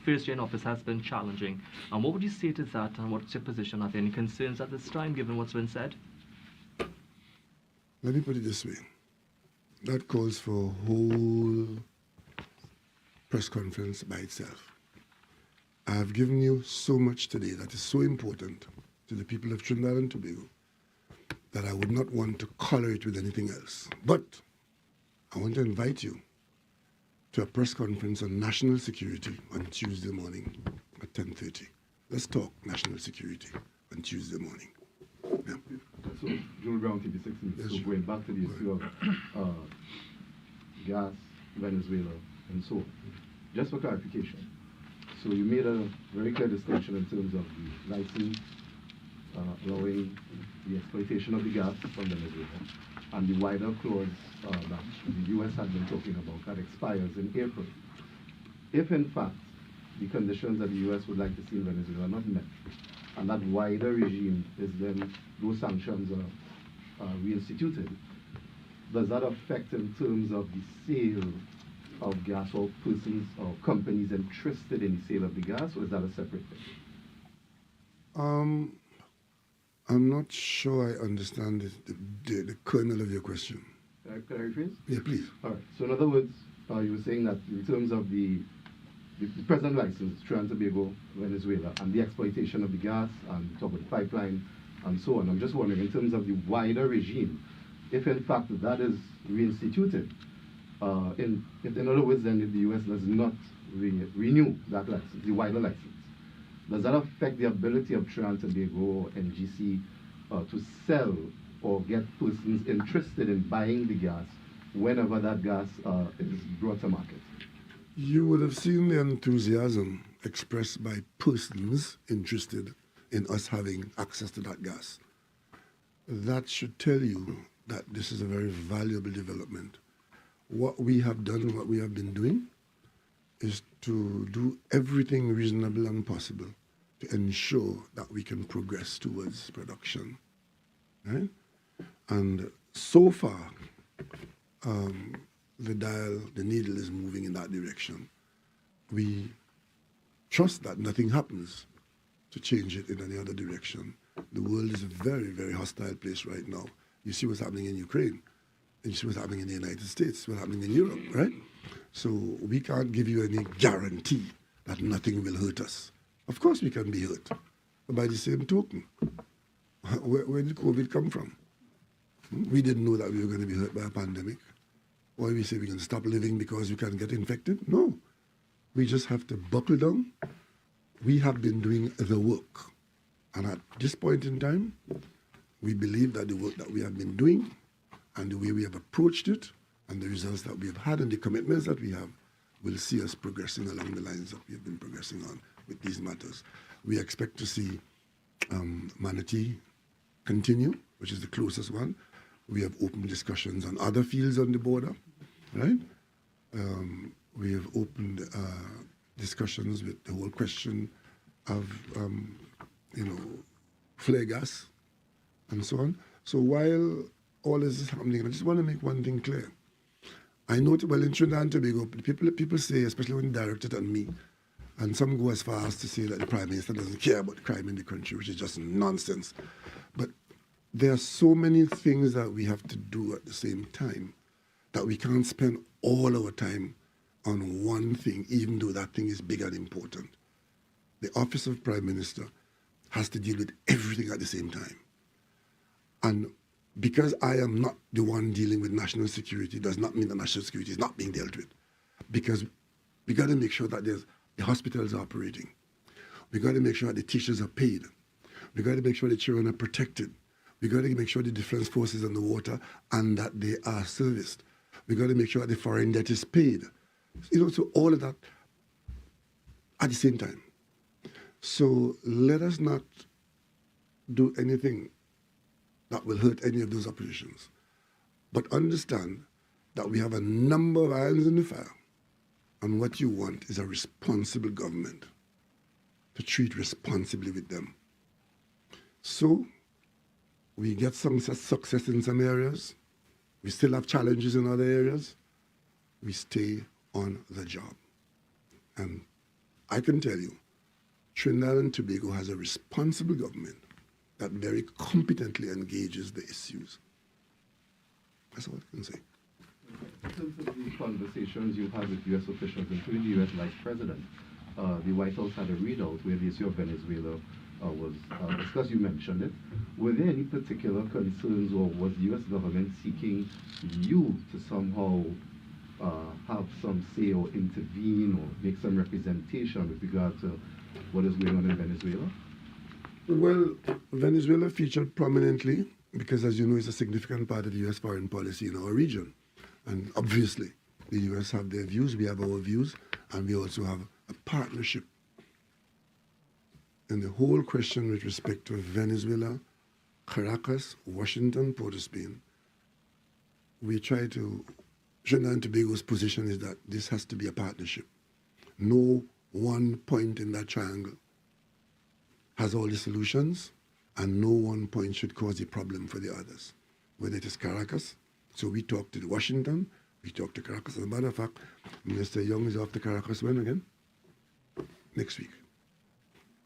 first year in office has been challenging. And what would you say to that, and what's your position? Are there any concerns at this time, given what's been said? Let me put it this way. That calls for a whole press conference by itself. I have given you so much today that is so important to the people of Trinidad and Tobago that I would not want to color it with anything else. But I want to invite you to a press conference on national security on Tuesday morning at 10:30. Let's talk national security on Tuesday morning. Yeah. So, Joel Brown, TV6, Yes, so going back to the issue of gas, Venezuela, and so on. Just for clarification, so you made a very clear distinction in terms of the license allowing the exploitation of the gas from Venezuela, and the wider clause that the U.S. had been talking about that expires in April. If in fact the conditions that the U.S. would like to see in Venezuela are not met, and that wider regime is then, those sanctions are reinstituted, does that affect in terms of the sale of gas or persons or companies interested in the sale of the gas, or is that a separate thing? I'm not sure I understand the kernel of your question. Can I rephrase? Yeah, please. All right. So in other words, you were saying that in terms of the present license, Trinidad and Tobago, Venezuela, and the exploitation of the gas, and talk about the pipeline, and so on. I'm just wondering, in terms of the wider regime, if in fact that is reinstituted, in other words, then if the U.S. does not renew that license, the wider license, does that affect the ability of Trinidad and Tobago and GC to sell or get persons interested in buying the gas whenever that gas is brought to market? You would have seen the enthusiasm expressed by persons interested in us having access to that gas. That should tell you that this is a very valuable development. What we have done, what we have been doing, is to do everything reasonable and possible to ensure that we can progress towards production. Right? And so far, the needle is moving in that direction. We trust that nothing happens to change it in any other direction. The world is a very, very hostile place right now. You see what's happening in Ukraine, and you see what's happening in the United States, what's happening in Europe, right? So we can't give you any guarantee that nothing will hurt us. Of course we can be hurt. But by the same token, where did COVID come from? We didn't know that we were going to be hurt by a pandemic. Why we say we can stop living because we can get infected? No. We just have to buckle down. We have been doing the work. And at this point in time, we believe that the work that we have been doing and the way we have approached it and the results that we have had and the commitments that we have will see us progressing along the lines that we have been progressing on with these matters. We expect to see Manatee continue, which is the closest one. We have opened discussions on other fields on the border, right? We have opened discussions with the whole question of, flare gas and so on. So while all this is happening, I just want to make one thing clear. I know, well, in Trinidad and Tobago, people say, especially when directed at me, and some go as far as to say that the Prime Minister doesn't care about crime in the country, which is just nonsense. But there are so many things that we have to do at the same time that we can't spend all our time on one thing, even though that thing is big and important. The office of Prime Minister has to deal with everything at the same time. And because I am not the one dealing with national security does not mean that national security is not being dealt with. Because we got to make sure that the hospitals are operating. We got to make sure that the teachers are paid. We got to make sure the children are protected. We got to make sure the defense forces on the water and that they are serviced. We got to make sure that the foreign debt is paid. So all of that at the same time. So let us not do anything that will hurt any of those operations. But understand that we have a number of irons in the fire. And what you want is a responsible government to treat responsibly with them. So we get some success in some areas. We still have challenges in other areas. We stay on the job. And I can tell you, Trinidad and Tobago has a responsible government that very competently engages the issues. That's all I can say. In terms of the conversations you had with U.S. officials, including the U.S. Vice President, the White House had a readout where the issue of Venezuela was discussed. You mentioned it. Were there any particular concerns, or was the U.S. government seeking you to somehow have some say or intervene or make some representation with regard to what is going on in Venezuela? Well, Venezuela featured prominently because, as you know, it's a significant part of the U.S. foreign policy in our region. And obviously, the U.S. have their views, we have our views, and we also have a partnership in the whole question with respect to Venezuela, Caracas, Washington, Port-au-Spain, we try to, Trinidad and Tobago's position is that this has to be a partnership. No one point in that triangle has all the solutions, and no one point should cause a problem for the others. Whether it is Caracas, so we talk to Washington, we talk to Caracas. As a matter of fact, Minister Young is off to Caracas when again? Next week.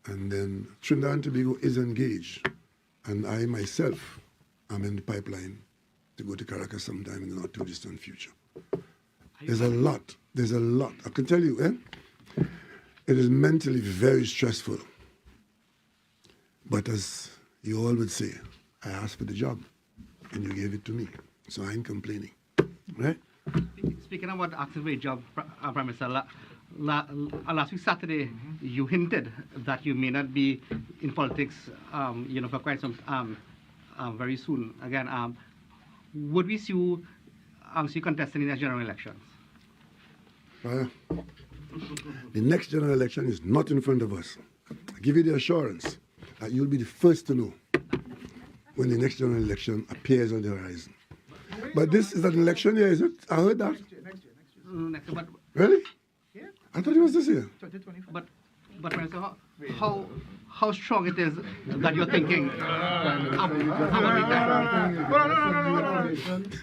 And then Trinidad and Tobago is engaged, and I myself am in the pipeline to go to Caracas sometime in the not too distant future. There's a lot. I can tell you, it is mentally very stressful. But as you all would say, I asked for the job, and you gave it to me. So I ain't complaining, right? Speaking about asking for a job, Prime Minister, last week Saturday, you hinted that you may not be in politics, for quite some very soon. Again, would we see you contesting in the general elections? The next general election is not in front of us. I give you the assurance that you'll be the first to know when the next general election appears on the horizon. But this is an election year, is it? I heard that. Next year. But Really? Yeah. I thought it was this year. 2025. but Prime Minister, how strong it is that you're thinking? No.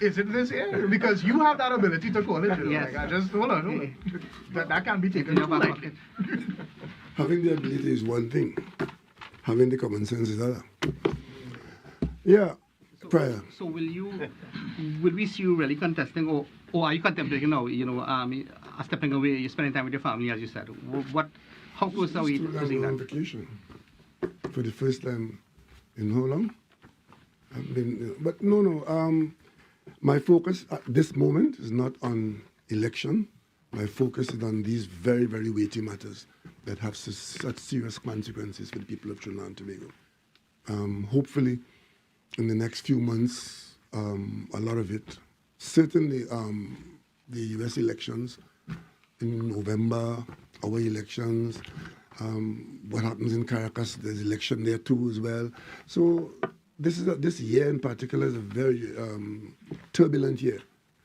Is it this year? Because you have that ability to call it. Yes. Like, I just hold on. That can't be taken In your too back lightly. pocket. Having the ability is one thing. Having the common sense is other. Yeah, prior. So will we see you really contesting, or are you contemplating now? Stepping away, you're spending time with your family, as you said. How close are we Just to I'm seeing on that? vacation for the first time in how long? I've been, but no. My focus at this moment is not on election. My focus is on these very, very weighty matters that have such serious consequences for the people of Trinidad and Tobago. Hopefully, in the next few months, a lot of it, certainly the US elections in November, our elections, what happens in Caracas, there's election there too as well. So this year in particular is a very turbulent year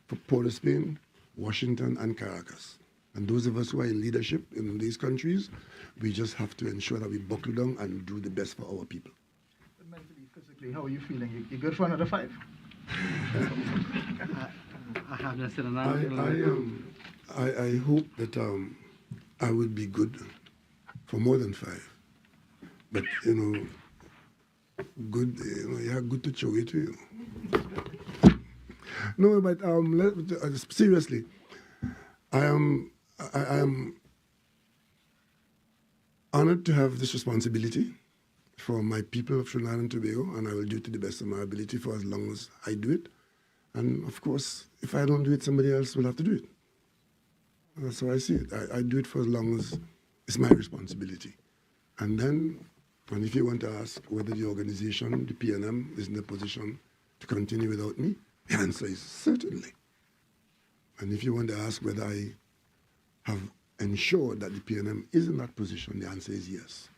for Port-au-Spain, Washington, and Caracas. And those of us who are in leadership in these countries, we just have to ensure that we buckle down and do the best for our people. Mentally, physically, how are you feeling? You good for another 5? I have less than an I hope that I will be good for more than 5. But good, good to show it to you. No, but seriously, I am honored to have this responsibility for my people of Trinidad and Tobago, and I will do it to the best of my ability for as long as I do it. And of course, if I don't do it, somebody else will have to do it. That's how I see it. I do it for as long as it's my responsibility. And then, and if you want to ask whether the organization, the PNM, is in a position to continue without me, the answer is certainly. And if you want to ask whether I have ensured that the PNM is in that position, the answer is yes.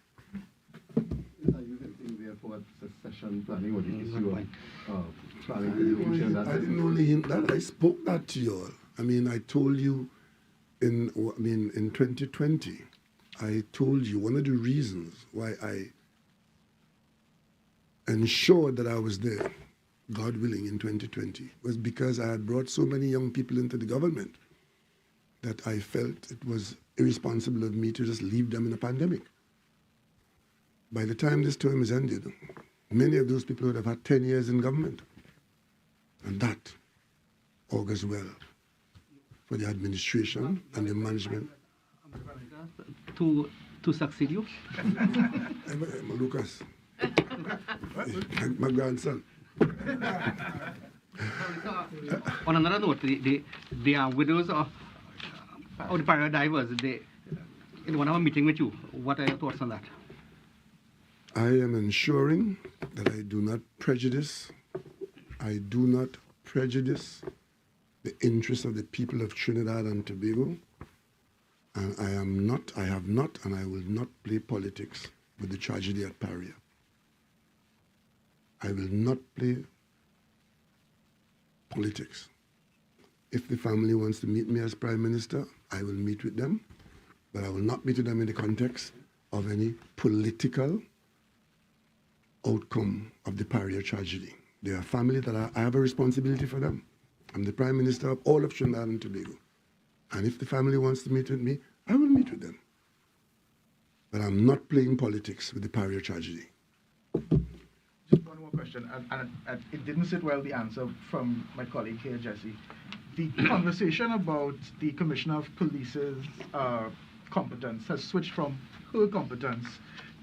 Are you hinting therefore at succession planning or the issue of planning to do ensure that? I didn't only hint that, I spoke that to you all. I mean, I told you in 2020, I told you one of the reasons why I ensured that I was there, God willing, in 2020, was because I had brought so many young people into the government that I felt it was irresponsible of me to just leave them in a pandemic. By the time this term is ended, many of those people would have had 10 years in government. And that augurs well for the administration and the management. To succeed you? Lucas, my grandson. On another note, the widows of the paradivers, they want to have a meeting with you. What are your thoughts on that? I am ensuring that I do not prejudice the interests of the people of Trinidad and Tobago. And I have not, and I will not play politics with the tragedy at Paria. I will not play politics. If the family wants to meet me as Prime Minister, I will meet with them, but I will not meet with them in the context of any political outcome of the Paria tragedy. They are family that I have a responsibility for them. I'm the Prime Minister of all of Trinidad and Tobago. And if the family wants to meet with me, I will meet with them. But I'm not playing politics with the Paria tragedy. Just one more question, and it didn't sit well, the answer from my colleague here, Jesse. The conversation about the Commissioner of Police's competence has switched from her competence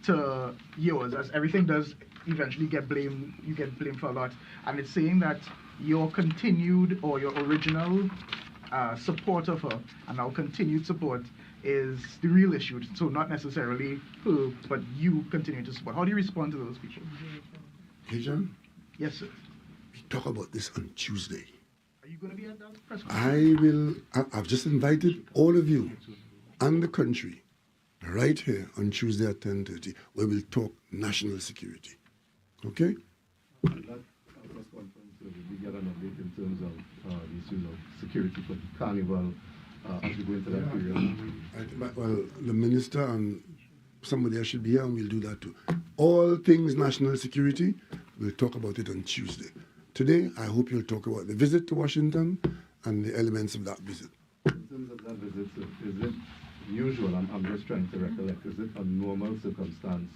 to yours, as everything does eventually get blamed, you get blamed for a lot, and it's saying that your continued or your original support of her and our continued support is the real issue, so not necessarily her, but you continue to support. How do you respond to those people? Hey, John? Yes, sir. We talk about this on Tuesday. Are you going to be at that press conference? I've just invited all of you and the country right here on Tuesday at 10:30, where we'll talk national security. Okay? That press conference, we get an update in terms of the issues of security for Carnival as we go into that period. Well, the minister and somebody else should be here, and we'll do that too. All things national security, we'll talk about it on Tuesday. Today, I hope you'll talk about the visit to Washington and the elements of that visit. In terms of that visit, so is it usual, I'm just trying to recollect, is it a normal circumstance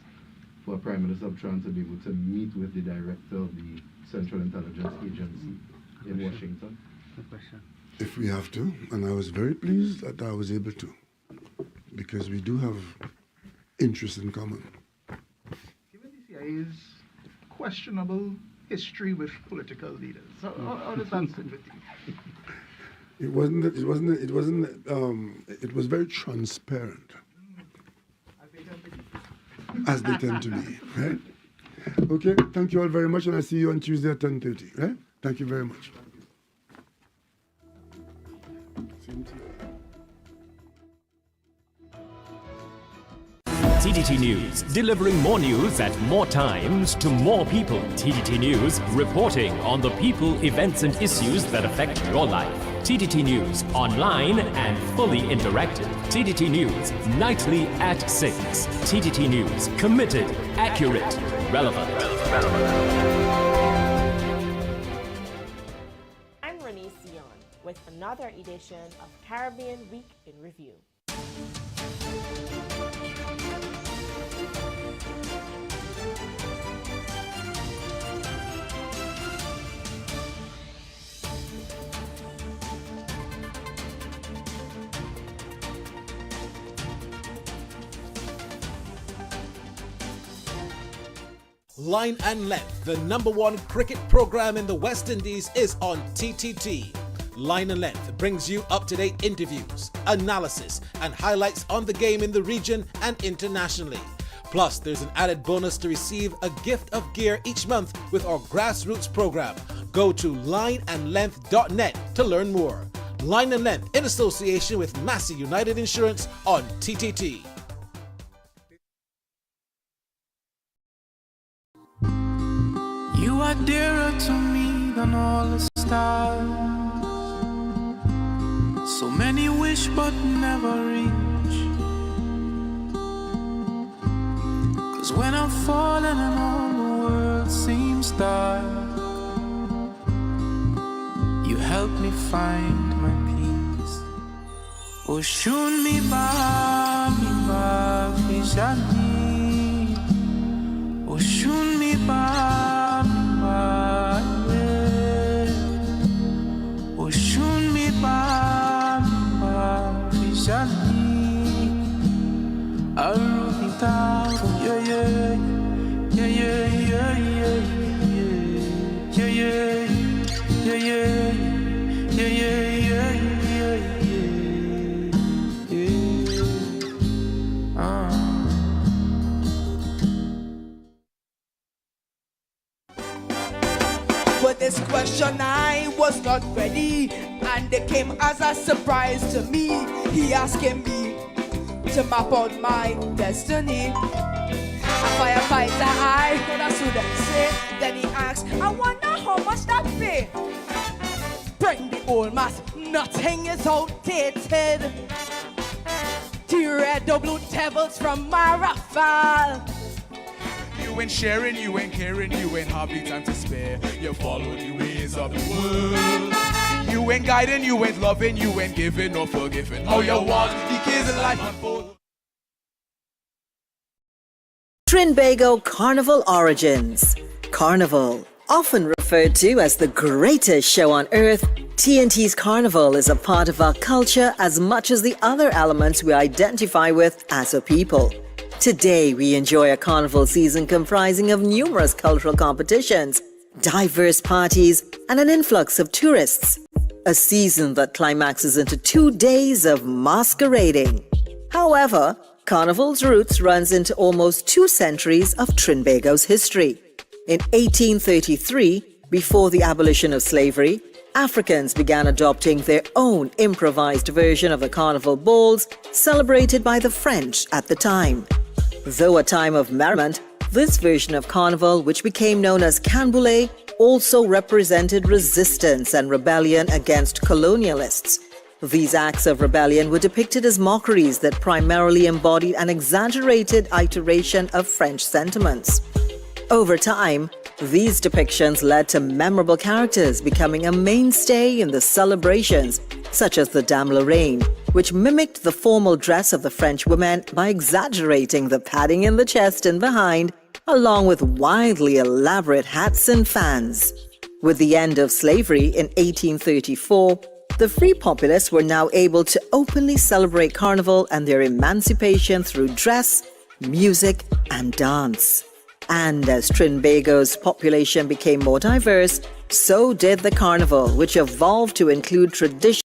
for a Prime Minister of Trinidad to be able to meet with the director of the Central Intelligence Agency in Washington? Good question. If we have to, and I was very pleased that I was able to, because we do have interests in common. Given the CIA's questionable history with political leaders, how does that sit with you? It was very transparent, as they tend to be, right? Okay, thank you all very much, and I'll see you on Tuesday at 10:30, right? Thank you very much. TDT News, delivering more news at more times to more people. TDT News, reporting on the people, events and issues that affect your life. TDT News, online and fully interactive. TDT News, nightly at 6. TDT News, committed, accurate, relevant. I'm Renee Sion with another edition of Caribbean Week in Review. Line and Length, the #1 cricket program in the West Indies, is on TTT. Line and Length brings you up-to-date interviews, analysis, and highlights on the game in the region and internationally. Plus, there's an added bonus to receive a gift of gear each month with our grassroots program. Go to lineandlength.net to learn more. Line and Length in association with Massey United Insurance on TTT. You are dearer to me than all the stars. So many wish but never reach. 'Cause when I'm falling and all the world seems dark, you help me find my peace. Oh, shun mi ba fishani. Oh, shun mi ba. Oshun mi ba fishani arubita yeah yeah yeah yeah yeah yeah yeah yeah yeah yeah yeah. With this question I was not ready, and it came as a surprise to me. He asking me to map out my destiny. firefighter, I heard a student say. Then he asked, I wonder how much that pay. Bring the old mass, nothing is outdated. The red or blue devils from Marafal. You ain't sharing, you ain't caring, you ain't have the time to spare. You follow the ways of the world. You ain't guiding, you ain't loving, you ain't giving or forgiving. How you want the kids in life unfold. Trinbago Carnival Origins. Carnival, often referred to as the greatest show on earth, TNT's Carnival is a part of our culture as much as the other elements we identify with as a people. Today, we enjoy a carnival season comprising of numerous cultural competitions, diverse parties, and an influx of tourists. A season that climaxes into 2 days of masquerading. However, Carnival's roots runs into almost 2 centuries of Trinbago's history. In 1833, before the abolition of slavery, Africans began adopting their own improvised version of the carnival balls celebrated by the French at the time. Though a time of merriment, this version of carnival, which became known as canboulay, also represented resistance and rebellion against colonialists. These acts of rebellion were depicted as mockeries that primarily embodied an exaggerated iteration of French sentiments. Over time, these depictions led to memorable characters becoming a mainstay in the celebrations, such as the Dame Lorraine, which mimicked the formal dress of the French women by exaggerating the padding in the chest and behind, along with wildly elaborate hats and fans. With the end of slavery in 1834, the free populace were now able to openly celebrate Carnival and their emancipation through dress, music, and dance. And as Trinbago's population became more diverse, so did the Carnival, which evolved to include traditions